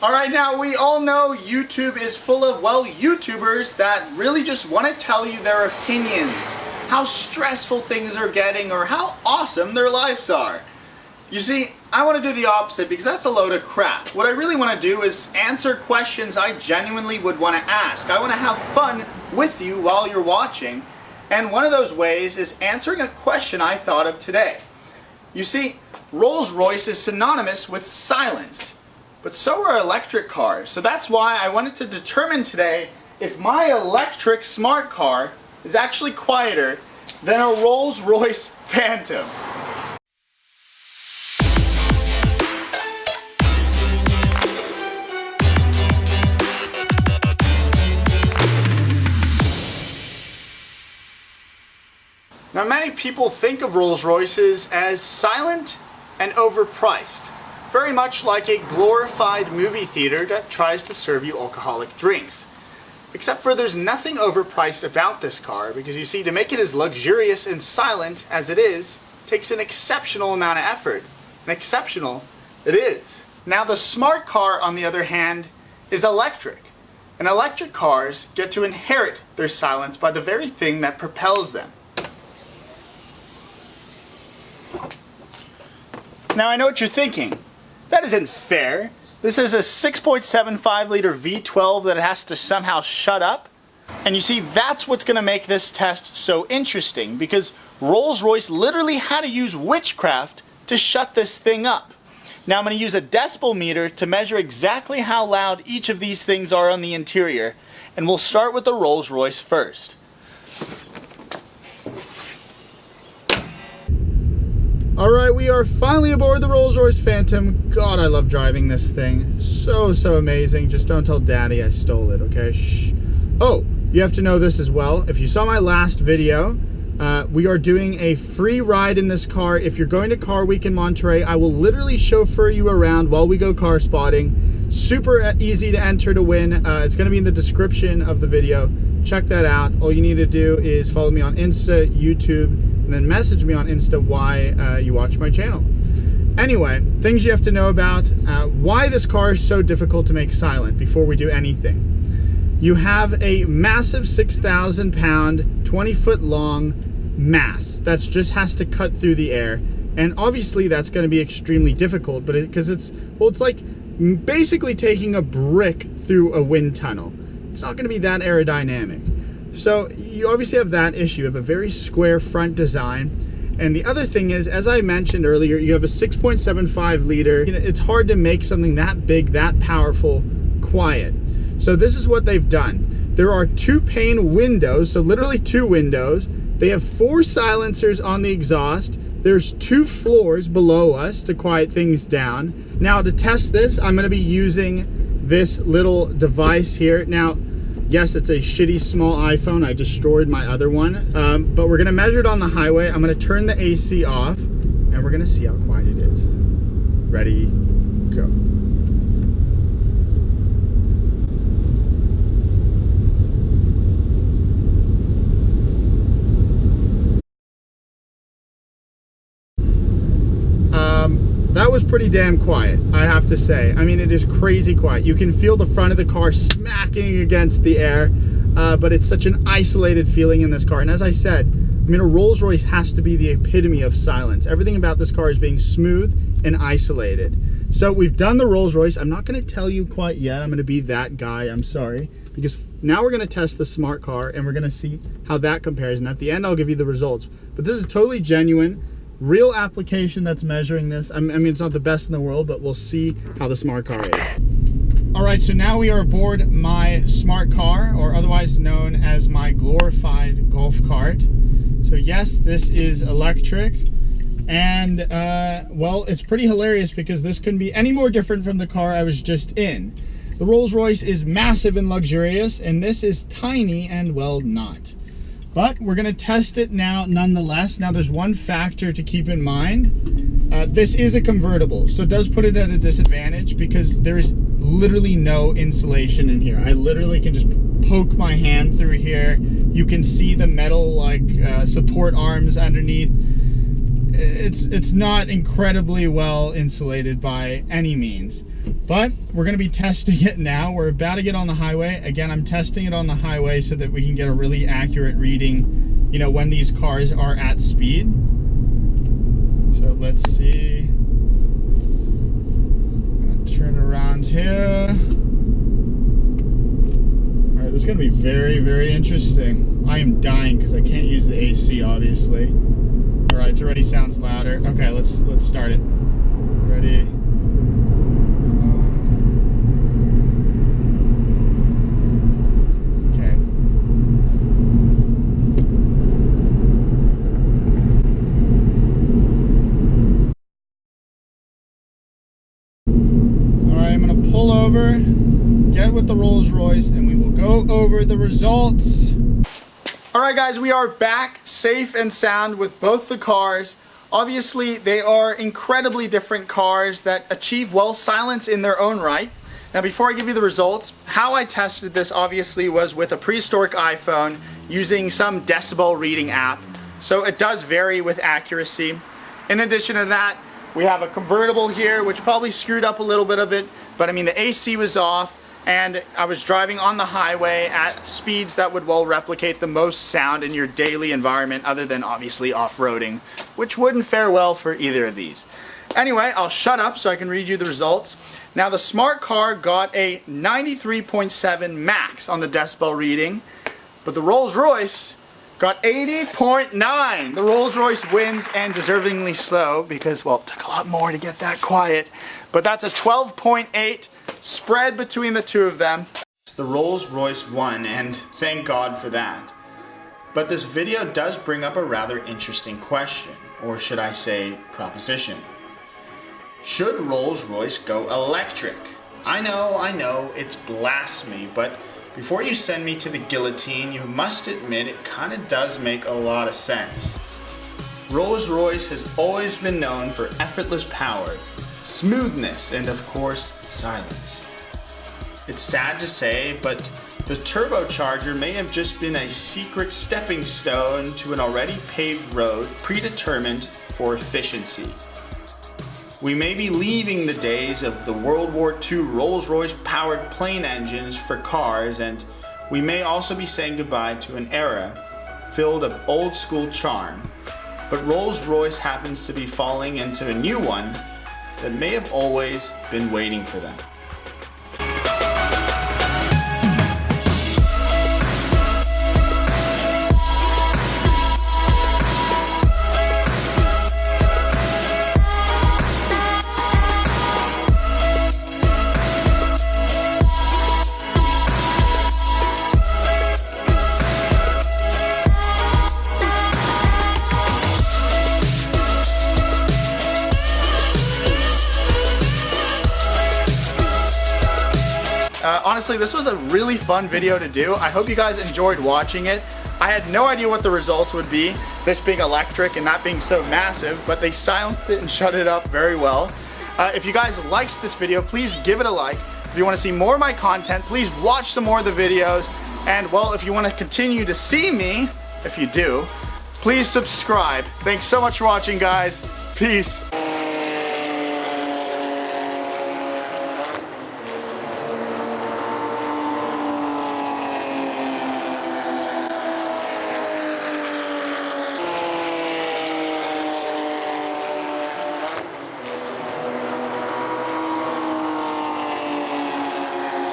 Alright, now we all know YouTube is full of, well, YouTubers that really just want to tell you their opinions, how stressful things are getting, or how awesome their lives are. You see, I want to do the opposite because that's a load of crap. What I really want to do is answer questions I genuinely would want to ask. I want to have fun with you while you're watching, and one of those ways is answering a question I thought of today. You see, Rolls Royce is synonymous with silence. But so are electric cars. So that's why I wanted to determine today if my electric smart car is actually quieter than a Rolls Royce Phantom. Now, many people think of Rolls Royces as silent and overpriced. Very much like a glorified movie theater that tries to serve you alcoholic drinks. Except for there's nothing overpriced about this car, because you see, to make it as luxurious and silent as it is, takes an exceptional amount of effort. And exceptional it is. Now the smart car, on the other hand, is electric. And electric cars get to inherit their silence by the very thing that propels them. Now I know what you're thinking. That isn't fair. This is a 6.75 liter V12 that it has to somehow shut up. And you see, that's what's going to make this test so interesting, because Rolls-Royce literally had to use witchcraft to shut this thing up. Now I'm going to use a decibel meter to measure exactly how loud each of these things are on the interior, and we'll start with the Rolls-Royce first. Alright, we are finally aboard the Rolls Royce Phantom. God, I love driving this thing. So amazing. Just don't tell Daddy I stole it, okay? Shh. Oh, you have to know this as well. If you saw my last video, we are doing a free ride in this car. If you're going to Car Week in Monterey, I will literally chauffeur you around while we go car spotting. Super easy to enter to win. It's going to be in the description of the video. Check that out. All you need to do is follow me on Insta, YouTube, and then message me on Insta why you watch my channel. Anyway, things you have to know about why this car is so difficult to make silent before we do anything. You have a massive 6,000 pound, 20-foot long mass that just has to cut through the air. And obviously that's going to be extremely difficult, but because it's like basically taking a brick through a wind tunnel. It's not going to be that aerodynamic. So you obviously have that issue. You have a very square front design. And the other thing is, as I mentioned earlier, you have a 6.75 liter. It's hard to make something that big, that powerful, quiet. So this is what they've done. There are 2 pane windows, so literally 2 windows. They have 4 silencers on the exhaust. There's 2 floors below us to quiet things down. Now to test this, I'm going to be using this little device here. Now, yes, it's a shitty small iPhone. I destroyed my other one. But we're going to measure it on the highway. I'm going to turn the AC off, and we're going to see how quiet it is. Ready, go. That was pretty damn quiet, I have to say. I mean, it is crazy quiet. You can feel the front of the car smacking against the air, but it's such an isolated feeling in this car. And as I said, I mean, a Rolls Royce has to be the epitome of silence. Everything about this car is being smooth and isolated. So we've done the Rolls Royce. I'm not going to tell you quite yet. I'm going to be that guy. I'm sorry. Because now we're going to test the smart car, and we're going to see how that compares. And at the end, I'll give you the results. But this is totally genuine. Real application that's measuring this. I mean, it's not the best in the world, but we'll see how the smart car is. All right, so now we are aboard my smart car, or otherwise known as my glorified golf cart. So yes, this is electric, and well, it's pretty hilarious because this couldn't be any more different from the car I was just in. The Rolls Royce is massive and luxurious, and this is tiny and, well, not. But we're going to test it now nonetheless. Now there's one factor to keep in mind. This is a convertible, so it does put it at a disadvantage because there is literally no insulation in here. I literally can just poke my hand through here. You can see the metal like support arms underneath. It's not incredibly well insulated by any means. But we're going to be testing it now. We're about to get on the highway. Again, I'm testing it on the highway so that we can get a really accurate reading, you know, when these cars are at speed. So let's see. I'm going to turn around here. All right, this is going to be very, very interesting. I am dying because I can't use the AC, obviously. All right, it already sounds louder. Okay, let's start it. Ready? Pull over, get with the Rolls Royce, and we will go over the results. All right, guys, we are back safe and sound with both the cars. Obviously, they are incredibly different cars that achieve well silence in their own right. Now, before I give you the results, how I tested this obviously was with a prehistoric iPhone using some decibel reading app. So it does vary with accuracy. In addition to that, we have a convertible here, which probably screwed up a little bit of it, but I mean the AC was off, and I was driving on the highway at speeds that would well replicate the most sound in your daily environment, other than obviously off-roading, which wouldn't fare well for either of these. Anyway, I'll shut up so I can read you the results. Now, the smart car got a 93.7 max on the decibel reading, but the Rolls Royce got 80.9. The Rolls Royce wins, and deservingly so, because, well, it took a lot more to get that quiet. But that's a 12.8 spread between the two of them. The Rolls Royce won, and thank God for that. But this video does bring up a rather interesting question, or should I say proposition. Should Rolls Royce go electric? I know, it's blasphemy, but before you send me to the guillotine, you must admit it kind of does make a lot of sense. Rolls Royce has always been known for effortless power, smoothness, and of course, silence. It's sad to say, but the turbocharger may have just been a secret stepping stone to an already paved road predetermined for efficiency. We may be leaving the days of the World War II Rolls-Royce powered plane engines for cars, and we may also be saying goodbye to an era filled of old school charm. But Rolls-Royce happens to be falling into a new one that may have always been waiting for them. Honestly, this was a really fun video to do. I hope you guys enjoyed watching it. I had no idea what the results would be, this being electric and not being so massive, but they silenced it and shut it up very well. If you guys liked this video, please give it a like. If you want to see more of my content, please watch some more of the videos. And well, if you want to continue to see me, if you do, please subscribe. Thanks so much for watching, guys. Peace.